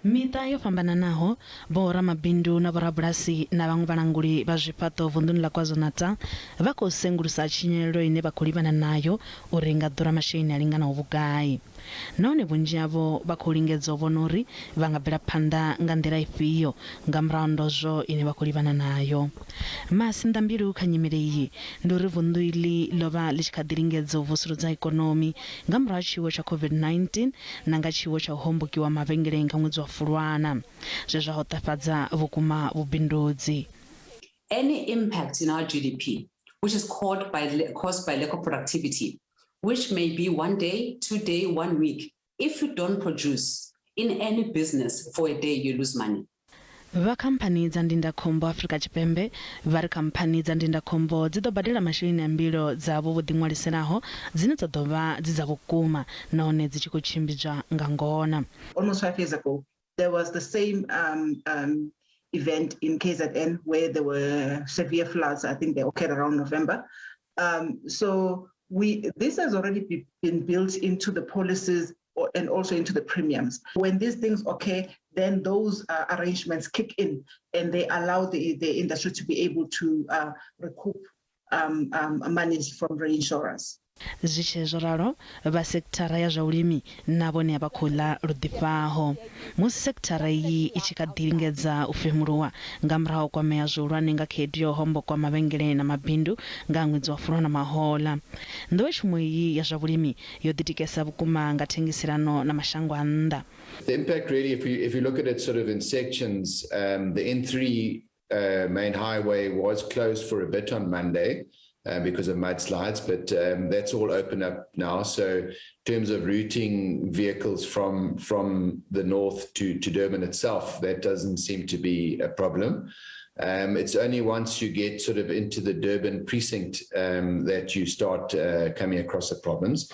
Mita yo fhambananaho vho ramabindu na vhorabulasi na vhaṅwe vhalanguli vha zwifhaṱo vunduni la Kwazulu Natal vha khou sengulusa tshinyalelo ine vha khou livhana nayo uri nga ḓura masheleni a linganaho vhugai. Nahone vhunzhi havho vha khou lingedza u vhona uri vha nga bvela phanḓa nga nḓila ifhio nga murahu ndozwo ine vha khou livhana nayo. Masinḓa Mbilo kha nyimele iyi ndi uri vundu iḽi ḽo vha ḽi tshi kha ḓi lingedza u vusuludza ikonomi nga murahu ha tshiwo tsha COVID-19 na nga tshiwo tsha u hombokiwa mavhengeleni nga ṅwedzi wa Fulwana. Zwe zwa hoṱafhadza vhukuma vhubindudzi. Any impact in our GDP, which is caused by lack of productivity, which may be 1 day, 2 days, 1 week. If you don't produce in any business for a day, you lose money. Vha khamphani dza ndindakhombo Afrika Tshipembe vhari khamphani dza ndindakhombo dzi ḓo badela masheleni a mbilo dzavho vho ḓiṅwaliselaho dzine dza ḓo vha dzi dza vhukuma nahone dzi tshi khou tshimbidzwa nga ngona. Almost 5 years ago, there was the same event in KZN where there were severe floods. I think they occurred around November. This has already been built into the policies and also into the premiums. When these things occur, then those arrangements kick in and they allow the industry to be able to recoup monies from reinsurers. Zwi tshi zwo ralo vha sekithara ya zwa ulimi na vhone vha khou ḽa luḓifhaho musi sekithara iyi i tshi kha ḓi lingedza u femuluwa nga murahu kwamea zwihulwane nga khaedu ya u homboka mavhengeleni na mabindu nga ṅwedzi wa Fulwana mahoḽa. Nḓowetshumo iyi ya zwa vhulimi yo ḓitikesa vhukuma nga thengiselano na mashango a nnḓa. The impact really, if you look at it sort of in sections, the N3 main highway was closed for a bit on Monday. Because of mudslides, but that's all open up now. So in terms of routing vehicles from the north to Durban itself, that doesn't seem to be a problem. It's only once you get sort of into the Durban precinct that you start coming across the problems.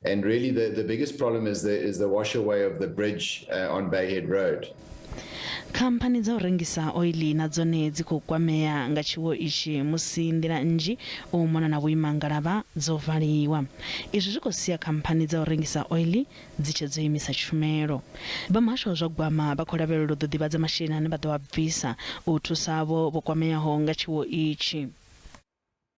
And really the biggest problem is the wash away of the bridge on Bayhead Road. Khamphani dza u rengisa oili na dzone dzi khou kwamea nga tshiwo ishi musi nḓila nnzhi u mona na vhuimangalavha dzo valiwa. Izwi zwi khou sia khamphani dza u rengisa oili dzi tshe dzo imisa tshumelo. Vha muhasho zwa gwama vha khou lavhelela u ḓo ḓivhadza masheleni ane vha ḓo a bvisa u thusa avho vho kwameaho nga tshiwo ishi.